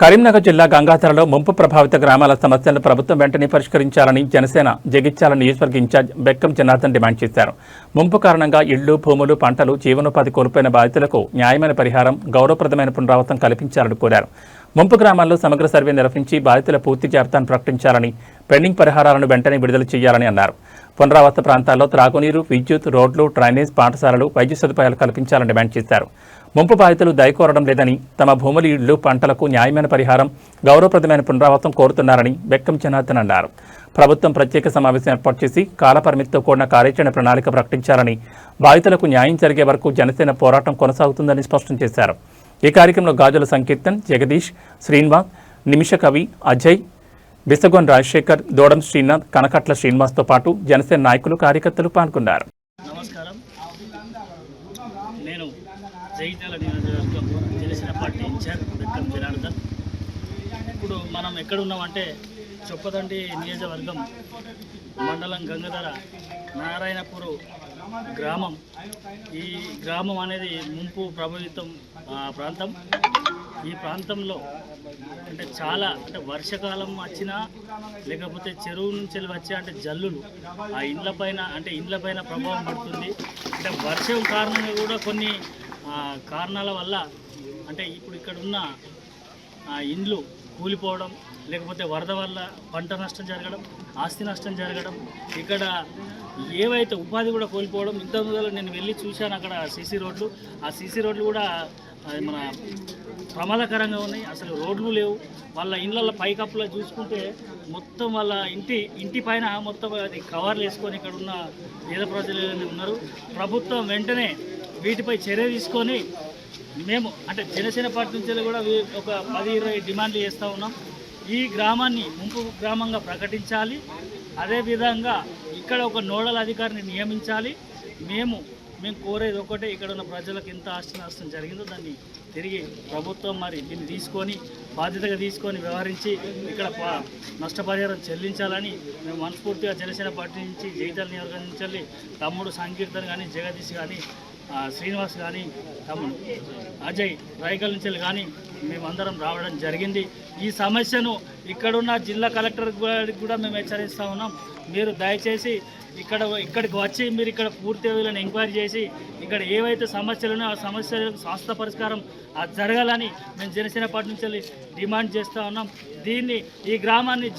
కరీంనగర్ జిల్లా గంగాధరలో ముంపు ప్రభావిత గ్రామాల సమస్యలను ప్రభుత్వం వెంటనే పరిష్కరించాలని జనసేన జగిత్యాల నియోజకవర్గ ఇన్ఛార్జ్ బెక్కం జనార్దన్ డిమాండ్ చేశారు. ముంపు కారణంగా ఇళ్లు, భూములు, పంటలు, జీవనోపాధి కోల్పోయిన బాధితులకు న్యాయమైన పరిహారం, గౌరవప్రదమైన పునరావాసం కల్పించాలని కోరారు. ముంపు గ్రామాల్లో సమగ్ర సర్వే నిర్వహించి బాధితుల పూర్తి జాబితాను ప్రకటించాలని, పెండింగ్ పరిహారాలను వెంటనే విడుదల చేయాలని అన్నారు. పునరావాస ప్రాంతాల్లో త్రాగునీరు, విద్యుత్, రోడ్లు, డ్రైనేజ్, పాఠశాలలు, వైద్య సదుపాయాలు కల్పించాలని డిమాండ్ చేశారు. ముంపు బాధితులు దయకోరడం లేదని, తమ భూములు, ఇళ్లు, పంటలకు న్యాయమైన పరిహారం, గౌరవప్రదమైన పునరావాసం కోరుతున్నారని బెక్కం జనార్దన్ అన్నారు. ప్రభుత్వం ప్రత్యేక సమావేశం ఏర్పాటు చేసి కాలపరిమితితో కూడిన కార్యాచరణ ప్రణాళిక ప్రకటించాలని, బాధితులకు న్యాయం జరిగే వరకు జనసేన పోరాటం కొనసాగుతుందని స్పష్టం చేశారు. ఈ కార్యక్రమంలో గాజుల సంకీర్తన్, జగదీష్, శ్రీనివాస్, నిమిష కవి, అజయ్, బిసగోన్ రాజశేఖర్, దోడం శ్రీనాథ్, కనకట్ల శ్రీనివాస్తో పాటు జనసేన నాయకులు, కార్యకర్తలు పాల్గొన్నారు. నమస్కారం. నేను జగిత్యాల నియోజకవర్గం జనసేన పార్టీ ఇన్ఛార్జ్ బెక్కం జనార్దన్. ఇప్పుడు మనం ఎక్కడున్నామంటే చొప్పదండి నియోజకవర్గం మండలం గంగాధర నారాయణపూర్ గ్రామం. ఈ గ్రామం అనేది ముంపు ప్రభావితం ప్రాంతం. ఈ ప్రాంతంలో అంటే చాలా వర్షాకాలం వచ్చినా లేకపోతే చెరువు నుంచి వచ్చే జల్లులు ఆ ఇండ్లపైన ప్రభావం పడుతుంది. వర్షం కారణంగా కూడా కొన్ని కారణాల వల్ల ఇప్పుడు ఇక్కడ ఉన్న ఇండ్లు కూలిపోవడం, లేకపోతే వరద వల్ల పంట నష్టం జరగడం, ఆస్తి నష్టం జరగడం, ఇక్కడ ఏవైతే ఉపాధి కూడా కోల్పోవడం. ఇంతకుముందు నేను వెళ్ళి చూశాను, అక్కడ సీసీ రోడ్లు కూడా మన ప్రమాదకరంగా ఉన్నాయి. అసలు రోడ్లు లేవు. వాళ్ళ ఇళ్ళ పైకప్పులో చూసుకుంటే మొత్తం వాళ్ళ ఇంటి పైన మొత్తం అది కవర్లు వేసుకొని ఇక్కడ ఉన్న పేద ప్రజలు ఉన్నారు. ప్రభుత్వం వెంటనే వీటిపై చర్య తీసుకొని మేము జనసేన పార్టీ నుంచి కూడా ఒక 10-20 డిమాండ్లు చేస్తూ ఉన్నాం. ఈ గ్రామాన్ని ముంపు గ్రామంగా ప్రకటించాలి. అదేవిధంగా ఇక్కడ ఒక నోడల్ అధికారిని నియమించాలి. మేము కోరేది ఒకటే, ఇక్కడ ఉన్న ప్రజలకు ఎంత ఆస్తి నష్టం జరిగిందో దాన్ని తిరిగి ప్రభుత్వం దీన్ని తీసుకొని బాధ్యతగా తీసుకొని వ్యవహరించి ఇక్కడ నష్టపరిహారం చెల్లించాలని మేము మనస్ఫూర్తిగా జనసేన పార్టీ నుంచి, జగిత్యాల నియోజకవర్గం నుంచి తమ్ముడు సంకీర్తన్ కానీ, జగదీష్ కానీ, శ్రీనివాస్ కానీ, తమ్ముడు అజయ్ రాయకల్ నుంచి కానీ మేమందరం రావడం జరిగింది. ఈ సమస్యను ఇక్కడున్న జిల్లా కలెక్టర్ కూడా మేము హెచ్చరిస్తూ ఉన్నాం. మీరు దయచేసి ఇక్కడికి వచ్చి మీరు ఇక్కడ పూర్తి వీళ్ళని ఎంక్వైరీ చేసి ఇక్కడ ఏవైతే సమస్యలు ఉన్నాయో ఆ సమస్యలకు శాశ్వత పరిష్కారం జరగాలని మేము జనసేన పార్టీ నుంచి డిమాండ్ చేస్తూ ఉన్నాం. ఈ గ్రామాన్ని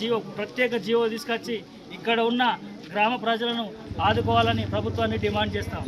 ప్రత్యేక జీవో తీసుకొచ్చి ఇక్కడ ఉన్న గ్రామ ప్రజలను ఆదుకోవాలని ప్రభుత్వాన్ని డిమాండ్ చేస్తాం.